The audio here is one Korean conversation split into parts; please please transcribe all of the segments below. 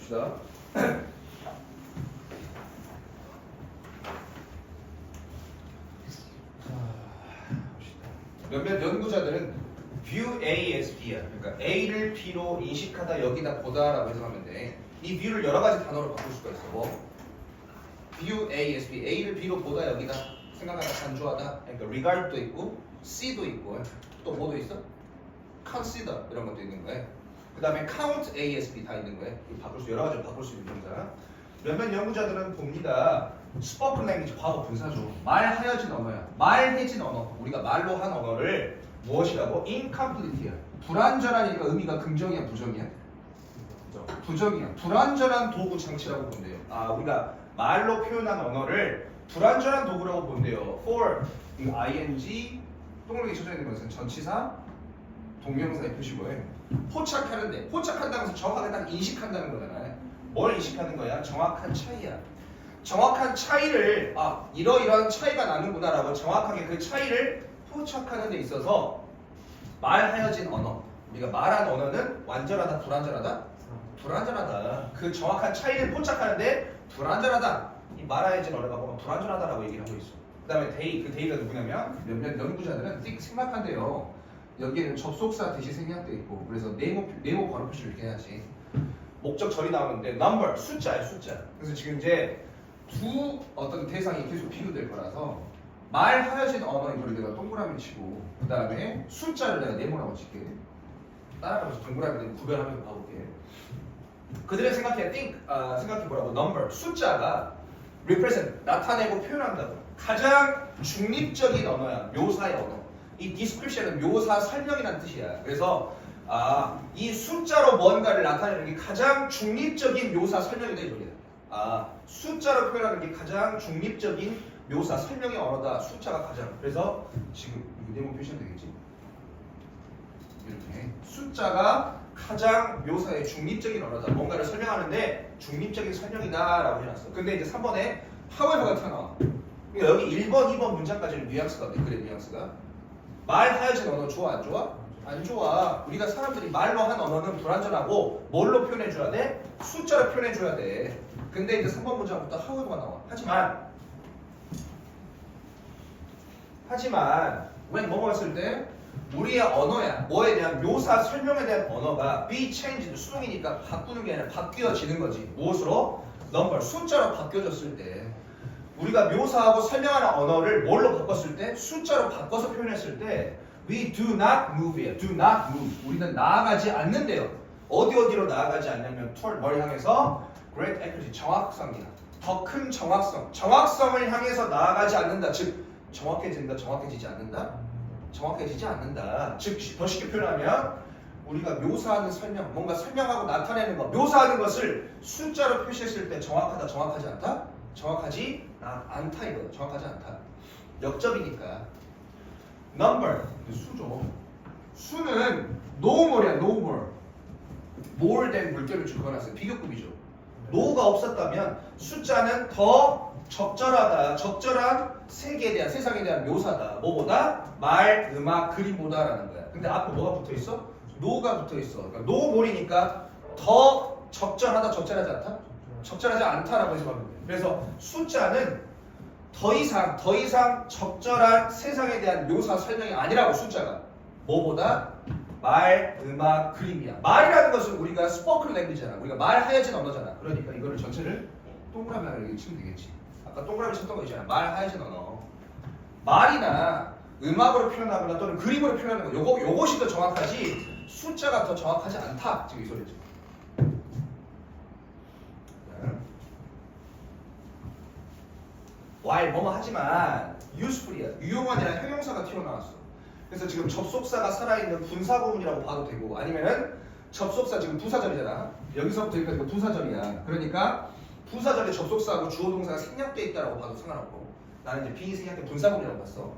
봅시다. 몇몇 연구자들은 view A as B야. 그러니까 A를 B로 인식하다, 여기다 보다라고 해석하면 돼. 이 view를 여러 가지 단어로 바꿀 수가 있어. 뭐? view A as B. A를 B로 보다, 여기다 생각하다, 간주하다. 그러니까 regard도 있고, see도 있고, 또 뭐도 있어? consider 이런 것도 있는 거야. 그 다음에 count A as B 다 있는 거야. 바꿀 수 여러 가지로 바꿀 수 있는 동사. 몇몇 연구자들은 봅니다. spoken language 과거 분사죠. 말하여진 언어야. 말해진 언어. 우리가 말로 한 언어를 무엇이라고? incomplete야. 불완전하니까 의미가 긍정이야, 부정이야? 부정이야. 불완전한 도구 장치라고 본대요. 아, 우리가 말로 표현한 언어를 불완전한 도구라고 본대요. for 이 ing 동그랗게 쳐져 있는 것은 전치사, 동명사의 표시고요. 포착하는데 포착한다고 해서 정확하게 딱 인식한다는 거잖아요. 뭘 인식하는 거야? 정확한 차이야. 정확한 차이를 이러이러한 차이가 나는구나라고 정확하게 그 차이를 포착하는 데 있어서 말하여진 언어. 우리가 말한 언어는 완전하다, 불완전하다? 불완전하다. 그 정확한 차이를 포착하는데 불완전하다. 이 말하여진 언어가 보면 불완전하다라고 얘기를 하고 있어. 그 다음에 그 데이가 누구냐면 몇몇 연구자들은 생각한대요. 여기에는 접속사 대시 생략돼 있고, 그래서 네모 괄호 표시를 이렇게 해야지. 목적절이 나오는데 number 숫자야, 숫자. 그래서 지금 이제 두 어떤 대상이 계속 비교될 거라서 말하여진 언어 이거를 내가 동그라미 치고, 그 다음에 숫자를 내가 네모라고 칠게. 따라가면서 동그라미를 구별하면서 봐볼게. 그들은 생각해 생각해 보라고. number 숫자가 represent 나타내고 표현한다고. 가장 중립적인 언어야. 묘사의 언어. 이 description은 묘사 설명이라는 뜻이야. 그래서 이 숫자로 뭔가를 나타내는 게 가장 중립적인 묘사 설명이다 이 소리야. 숫자로 표현하는 게 가장 중립적인 묘사 설명의 언어다. 숫자가 가장. 그래서 지금 이거 네모 표시하면 되겠지. 이렇게 숫자가 가장 묘사의 중립적인 언어다. 뭔가를 설명하는데 중립적인 설명이다라고 해놨어. 근데 이제 3번에 however가 튀어나와. 그러니까 여기 1번, 2번 문장까지는 뉘앙스가 어때? 그래, 뉘앙스가. 말하여진 언어 좋아, 안 좋아? 안 좋아. 우리가 사람들이 말로 한 언어는 불완전하고 뭘로 표현해줘야 돼? 숫자로 표현해줘야 돼. 근데 이제 3번 문장부터 however가 나와. 하지만 when 뭐뭐 했을 때 우리의 언어야. 뭐에 대한 묘사, 설명에 대한 언어가 be changed, 수동이니까 바꾸는 게 아니라 바뀌어지는 거지. 무엇으로? number, 숫자로 바뀌어졌을 때 우리가 묘사하고 설명하는 언어를 뭘로 바꿨을 때? 숫자로 바꿔서 표현했을 때 we do not move야. do not move. 우리는 나아가지 않는데요. 어디로 나아가지 않냐면 toward 뭘 향해서? great accuracy, 정확성이야. 더 큰 정확성. 정확성을 향해서 나아가지 않는다. 즉 정확해진다, 정확해지지 않는다? 정확해지지 않는다. 즉 더 쉽게 표현하면 우리가 묘사하는 설명, 뭔가 설명하고 나타내는 것, 묘사하는 것을 숫자로 표시했을 때 정확하다, 정확하지 않다? 정확하지 않다 이거야. 정확하지 않다. 역접이니까. number, 수죠. 수는 no more야, no more. more than 물결을 주거나서 비교급이죠. no가 없었다면 숫자는 더 적절하다, 적절한 세계에 대한, 세상에 대한 묘사다. 뭐보다? 말, 음악, 그림보다라는 거야. 근데 앞에 뭐가 붙어있어? no가 붙어있어. 그러니까 no more이니까 더 적절하다, 적절하지 않다? 적절하지 않다라고 해석하면 돼. 그래서 숫자는 더 이상 적절한 세상에 대한 묘사 설명이 아니라고. 숫자가 뭐보다? 말, 음악, 그림이야. 말이라는 것은 우리가 spoken language잖아. 우리가 말하여진 언어잖아. 그러니까 이거를 전체를 동그라미 하나 이렇게 치면 되겠지. 아까 동그라미 쳤던 거 있잖아. 말하여진 언어. 말이나 음악으로 표현하거나 또는 그림으로 표현하는 거, 요것이 더 정확하지 숫자가 더 정확하지 않다. 지금 이 소리죠. while 뭐뭐 하지만 useful이야. 유용한이라는 형용사가 튀어나왔어. 그래서 지금 접속사가 살아있는 분사구문이라고 봐도 되고, 아니면은 접속사 지금 부사절이잖아. 여기서부터 여기까지 부사절이야. 그러니까 부사절에 접속사하고 주어 동사가 생략돼 있다라고 봐도 상관없고, 나는 이제 비생략된 분사구문이라고 봤어.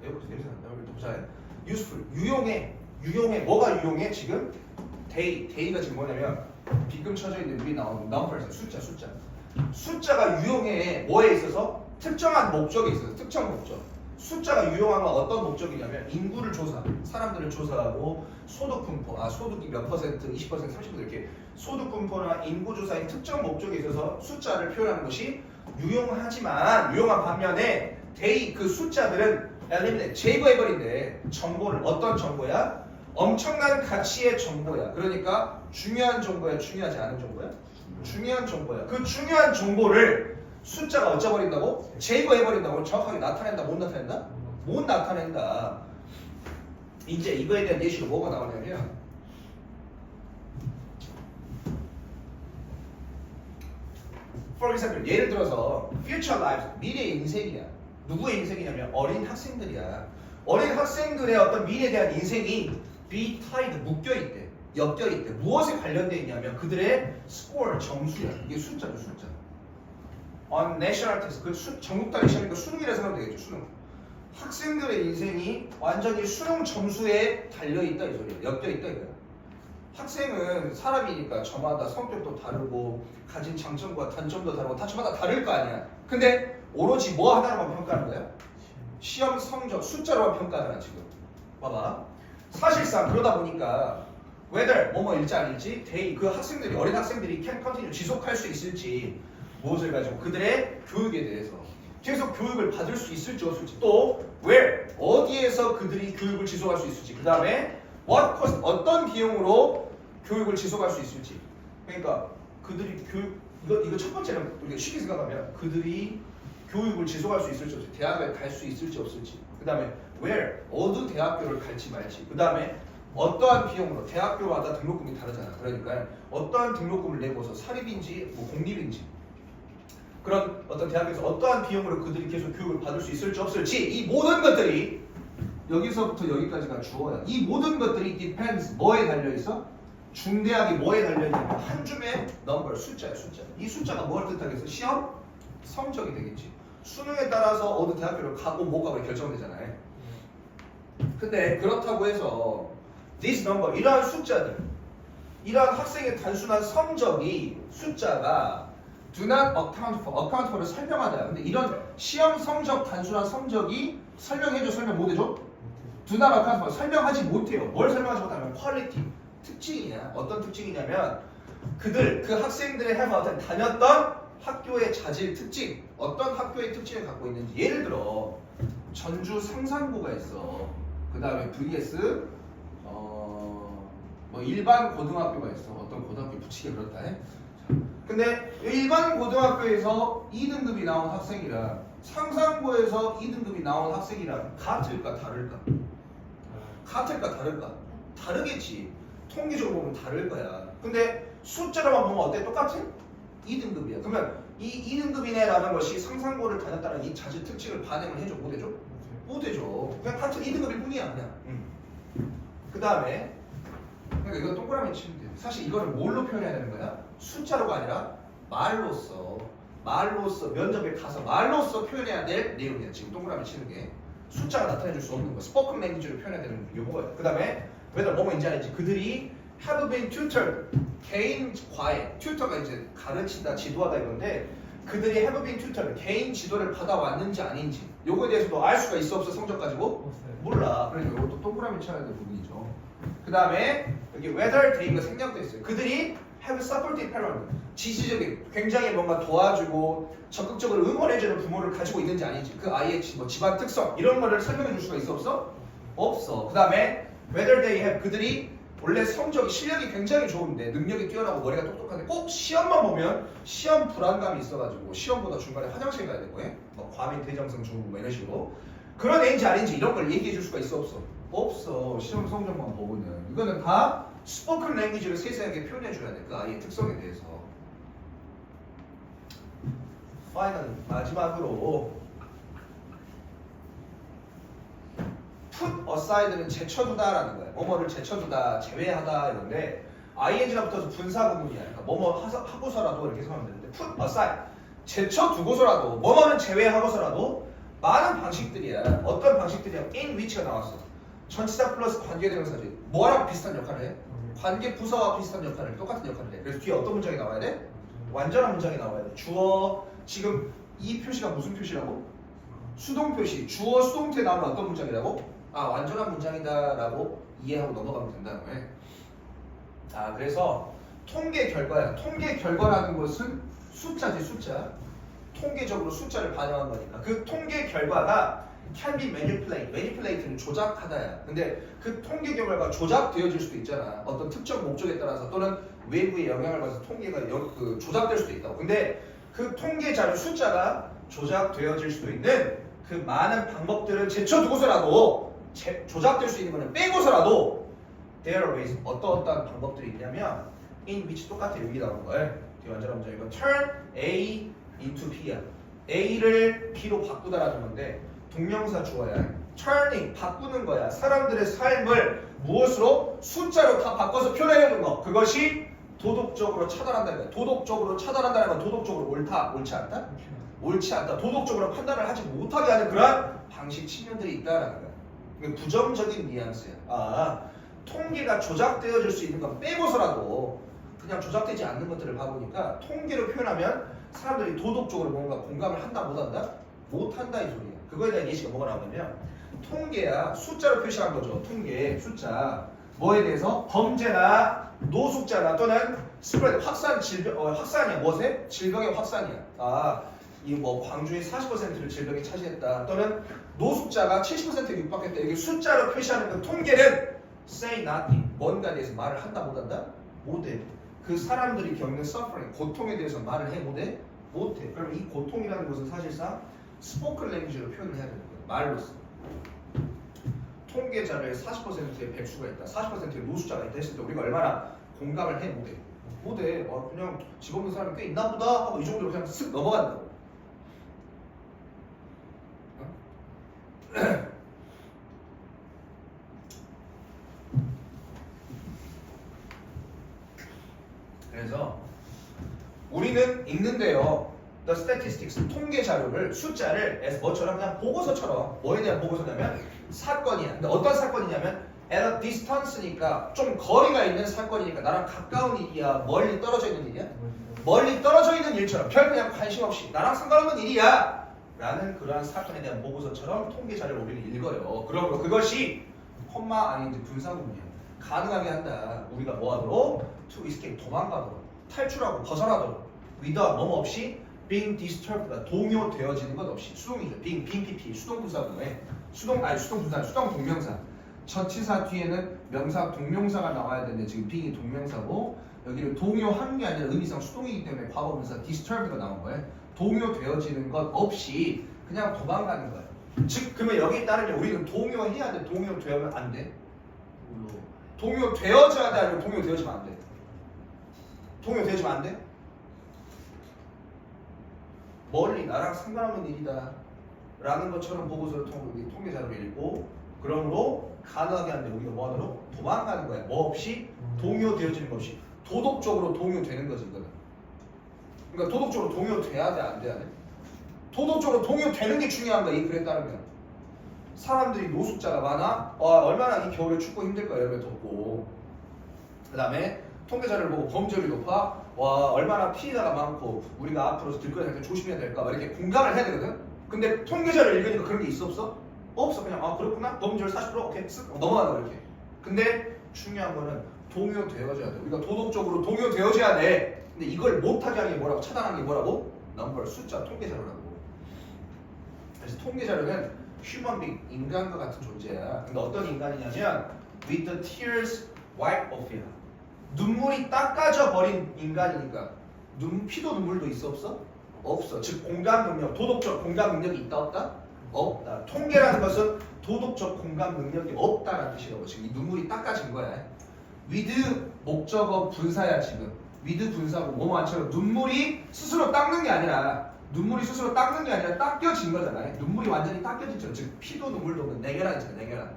왜 냄새 난다. 우리 보자. useful, 유용해. 뭐가 유용해? 지금 day가 지금 뭐냐면 빗금 쳐져 있는 위에 나오는 number에서 숫자가 유용해. 뭐에 있어서? 특정한 목적에 있어서. 특정 목적. 숫자가 유용한 건 어떤 목적이냐면 인구를 사람들을 조사하고 소득 분포, 소득이 몇 퍼센트, 20%, 30% 이렇게 소득 분포나 인구 조사의 특정 목적에 있어서 숫자를 표현하는 것이 유용한 반면에 그 숫자들은 eliminate, 제거해버린대. 정보를 어떤 정보야? 엄청난 가치의 정보야. 그러니까 중요한 정보야, 중요하지 않은 정보야? 중요한 정보야. 그 중요한 정보를 숫자가 어쩌버린다고? 제거해버린다고? 정확하게 나타낸다? 못 나타낸다? 못 나타낸다. 이제 이거에 대한 예시로 뭐가 나오냐면 for example, 예를 들어서 future lives, 미래의 인생이야. 누구의 인생이냐면 어린 학생들이야. 어린 학생들의 어떤 미래에 대한 인생이 be tied, 묶여있대. 엮여있대. 무엇에 관련되어 있냐면 그들의 score, 점수야. 이게 숫자죠, 숫자. on national test, 그 전국 단위 시험이니까 수능이라 생각하면 되겠죠, 수능. 학생들의 인생이 완전히 수능 점수에 달려있다 이 소리야. 엮여있다 이거야. 학생은 사람이니까 저마다 성격도 다르고 가진 장점과 단점도 다르고 다 저마다 다를 거 아니야. 근데 오로지 뭐 하나로만 평가하는 거야? 시험 성적 숫자로만 평가하잖아 지금. 봐봐. 사실상 그러다 보니까 whether 뭐일지 아닐지 그 학생들이 어린 학생들이 can continue 지속할 수 있을지 무엇을 가지고 그들의 교육에 대해서 계속 교육을 받을 수 있을지 없을지 또 where 어디에서 그들이 교육을 지속할 수 있을지 그 다음에 what cost 어떤 비용으로 교육을 지속할 수 있을지 그러니까 그들이 이거 첫 번째는 우리가 쉽게 생각하면 그들이 교육을 지속할 수 있을지 없을지 대학에 갈 수 있을지 없을지 그 다음에 where 어느 대학교를 갈지 말지 그 다음에 어떠한 비용으로 대학교마다 등록금이 다르잖아. 그러니까 어떠한 등록금을 내고서 사립인지 공립인지 그런 어떤 대학에서 어떠한 비용으로 그들이 계속 교육을 받을 수 있을지 없을지 이 모든 것들이 여기서부터 여기까지가 주어야. 이 모든 것들이 depends 뭐에 달려있어? 중대하게 뭐에 달려있냐면 한 줌의 넘버 숫자야 숫자. 이 숫자가 뭘 뜻하겠어? 시험? 성적이 되겠지. 수능에 따라서 어느 대학교를 가고 못 가고 결정되잖아요. 근데 그렇다고 해서 this number 이러한 숫자들 이러한 학생의 단순한 성적이 숫자가 do not account for를 설명하다. 근데 이런 시험 성적 단순한 성적이 설명해줘 설명 못해줘? do not account for 설명하지 못해요. 뭘 설명하지 못하면 quality 특징이냐 어떤 특징이냐면 그 학생들의 어떤 다녔던 학교의 자질 특징 어떤 학교의 특징을 갖고 있는지 예를 들어 전주 상산고가 있어. 그 다음에 vs 뭐 일반 고등학교가 있어. 어떤 고등학교 붙이기 그렇다 해. 근데 일반 고등학교에서 2등급이 나온 학생이랑 상산고에서 2등급이 나온 학생이랑 같을까 다를까? 같을까 다를까? 다르겠지. 통계적으로 보면 다를 거야. 근데 숫자로만 보면 어때? 똑같아? 2등급이야. 그러면 이 2등급이네라는 것이 상산고를 다녔다는 이 자질 특징을 반영을 해줘? 못 해줘? 못 해줘. 그냥 같은 2등급일 뿐이야 그냥. 그 다음에 그러니까 이건 동그라미 치면 돼. 사실 이거를 뭘로 표현해야 되는 거야? 숫자로가 아니라 말로써 면접에 가서 말로써 표현해야 될 내용이야. 지금 동그라미 치는 게 숫자가 나타내줄 수 없는 거. 스포큰 랭귀지로 표현해야 되는 요거야. 그 다음에 whether 뭐뭐인지 알지? 그들이 have been tutored 개인 과외 튜터가 이제 가르친다 지도하다 이건데 그들이 have been tutored 개인 지도를 받아왔는지 아닌지 요거에 대해서도 알 수가 있어 없어 성적 가지고? 몰라. 그러니까 이것도 동그라미 쳐야 될 부분이죠. 그 다음에 여기 whether they가 생략돼 있어요. 그들이 have supported parent 지지적인 굉장히 뭔가 도와주고 적극적으로 응원해주는 부모를 가지고 있는지 아닌지 그 아이의 뭐 집안 특성 이런 거를 설명해 줄 수가 있어 없어? 없어. 그 다음에 whether they have 그들이 원래 성적이 실력이 굉장히 좋은데 능력이 뛰어나고 머리가 똑똑한데 꼭 시험만 보면 시험 불안감이 있어가지고 시험보다 중간에 화장실 가야 될 거예요. 뭐 과민 대장성 증후군 뭐 이런 식으로 그런 애인지 아닌지 이런 걸 얘기해 줄 수가 있어 없어? 없어. 시험 성적만 보고는 이거는 다 스포큰 랭귀지를 세세하게 표현해 줘야 돼. 그 아이의 특성에 대해서. 파이널 마지막으로 put aside는 제쳐두다라는 거야. 뭐뭐를 제쳐두다, 제외하다 이런데 ing가 붙어서 분사 구문이야. 그러니까 뭐뭐 하고서라도 이렇게 생각하면 되는데 put aside 제쳐두고서라도 뭐뭐는 제외하고서라도 많은 방식들이야. 어떤 방식들이야? in which가 나왔어. 전치사 플러스 관계대명사지. 뭐랑 비슷한 역할을 해? 관계 부사와 비슷한 역할을 똑같은 역할을 해. 그래서 뒤에 어떤 문장이 나와야 돼? 완전한 문장이 나와야 돼. 주어 지금 이 표시가 무슨 표시라고? 수동 표시, 주어 수동태 나오는 어떤 문장이라고? 아, 완전한 문장이다라고 이해하고 넘어가면 된다는 거예요. 아, 그래서 통계 결과야. 통계 결과라는 것은 숫자지, 숫자. 통계적으로 숫자를 반영한 거니까. 그 통계 결과가 can be manipulated. manipulate는 조작하다야. 근데 그 통계 결과가 조작되어질 수도 있잖아. 어떤 특정 목적에 따라서 또는 외부의 영향을 받아서 통계가 조작될 수도 있다고. 근데 그 통계 자료 숫자가 조작되어질 수도 있는 그 많은 방법들을 제쳐두고서라도 조작될 수 있는 거는 빼고서라도 there are ways 어떠한 방법들이 있냐면 in which 똑같아 여기 나오는 거예요. 되게 완전한 문장이고 turn A into B야. A를 B로 바꾸다라는 건데 동명사 주어야. turning 바꾸는 거야. 사람들의 삶을 무엇으로 숫자로 다 바꿔서 표현해내는 거. 그것이 도덕적으로 차단한다는 거야. 도덕적으로 차단한다는 건 도덕적으로 옳다, 옳지 않다? 옳지 않다. 도덕적으로 판단을 하지 못하게 하는 그런 방식 측면들이 있다라는 거야. 이게 부정적인 뉘앙스야. 아, 통계가 조작되어질 수 있는 건 빼고서라도 그냥 조작되지 않는 것들을 봐보니까 통계로 표현하면 사람들이 도덕적으로 뭔가 공감을 한다 못한다? 못한다 이 소리야. 그거에 대한 예시가 뭐가 나오냐면 통계야 숫자로 표시한 거죠. 통계 숫자 뭐에 대해서 범죄나 노숙자나 또는 스프레드 확산 질병 확산이야. 무엇에? 질병의 확산이야. 아, 이 뭐 광주의 40%를 질병이 차지했다. 또는 노숙자가 70%에 육박했다. 이게 숫자로 표시하는 그 통계는 say nothing. 뭔가에 대해서 말을 한다 못한다? 못해. 그 사람들이 겪는 suffering, 고통에 대해서 말을 해 못해? 못해. 그럼 이 고통이라는 것은 사실상 스포큰 랭귀지로 표현을 해야 되는 거예요. 말로써. 통계 자료에 40%의 백수가 있다. 40%의 노숙자가 있다 했을 때 우리가 얼마나 공감을 해 못해? 못해. 그냥 집 없는 사람이 꽤 있나 보다 하고 이 정도로 그냥 쓱 넘어간다고. 그래서 우리는 읽는데요. The statistics, 통계 자료를, 숫자를 as 뭐처럼 그냥 보고서처럼 뭐에 대한 보고서냐면 사건이야. 근데 어떤 사건이냐면 at a distance니까 좀 거리가 있는 사건이니까 나랑 가까운 일이야. 멀리 떨어져 있는 일이야? 멀리 떨어져 있는 일처럼 별 그냥 관심 없이 나랑 상관없는 일이야 라는 그러한 사건에 대한 보고서처럼 통계 자료를 우리는 읽어요. 그러므로 그것이 콤마 아닌 이제 분사구문이야. 가능하게 한다. 우리가 뭐하도록? to escape, 도망가도록, 탈출하고 벗어나도록 without 뭐뭐 없이 being disturbed가 동요되어지는 것 없이. 수동이죠. being PP 수동 분사구문에 수동 동명사. 전치사 뒤에는 명사 동명사가 나와야 되는데 지금 being이 동명사고 여기를 동요하는 게 아니라 의미상 수동이기 때문에 과거분사 disturbed가 나온 거예요. 동요되어지는 것 없이 그냥 도망가는 거예요. 즉 그러면 여기에 따르면 우리는 동요해야 돼. 동요되면 안 돼. 동요되어져야 돼 아니면 동요되어지면 안 돼? 동요되어지면 안 돼? 멀리 나랑 상관없는 일이다 라는 것처럼 보고서를 통계 자료를 읽고 그러므로 가능하게 하는데 우리가 뭐하도록? 도망가는 거야. 뭐 없이? 동요되어지는 것 없이. 도덕적으로 동요되는 거지 이거는. 그러니까 도덕적으로 동요돼야 돼 안 돼야 돼? 도덕적으로 동요되는 게 중요한 거야 이 글에 따르면. 사람들이 노숙자가 많아? 얼마나 이 겨울에 춥고 힘들 거야 여름에 덥고. 그 다음에 통계 자료를 보고 범죄율이 높아? 와 얼마나 피해자가 많고 우리가 앞으로 들거리 할 때 조심해야 될까 막 이렇게 공감을 해야 되거든? 근데 통계 자료를 읽으니까 그런 게 있어 없어? 없어. 그냥 그렇구나? 범죄율 40% 오케이 쓱 넘어가는 거야 이렇게. 근데 중요한 거는 동요되어져야 돼. 우리가 도덕적으로 동요되어져야 돼. 근데 이걸 못하게 하는 게 뭐라고? 차단하는 게 뭐라고? 넘버, 숫자, 통계 자료라고. 그래서 통계 자료는 human being, 인간과 같은 존재야. 근데 어떤 인간이냐면 with the tears wiped off it. 눈물이 닦아져 버린 인간이니까. 피도 눈물도 있어 없어? 없어. 즉 공감 능력, 도덕적 공감 능력이 있다 없다? 없다. 통계라는 것은 도덕적 공감 능력이 없다라는 뜻이라고. 지금 이 눈물이 닦아진 거야. with 목적어 분사야 지금. with 분사고 뭐만처럼 눈물이 스스로 닦는 게 아니라 닦여진 거잖아요. 눈물이 완전히 닦여지죠. 즉 피도 눈물도 없는 내결한이잖아요. 내결한.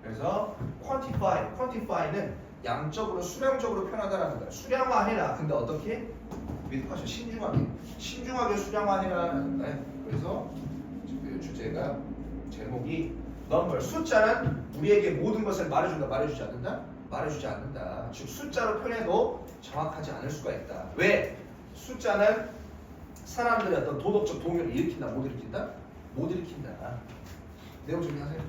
그래서 quantify는 양적으로 수량적으로 표현하다라는 거야. 수량화해라. 근데 어떻게? with 신중하게 수량화해라라는 거야. 그래서 그 주제가 제목이 number, 숫자는 우리에게 모든 것을 말해준다, 말해주지 않는다? 말해주지 않는다. 즉 숫자로 표현해도 정확하지 않을 수가 있다. 왜? 숫자는 사람들의 어떤 도덕적 동요를 일으킨다, 못 일으킨다? 못 일으킨다. 내용 정리하세요.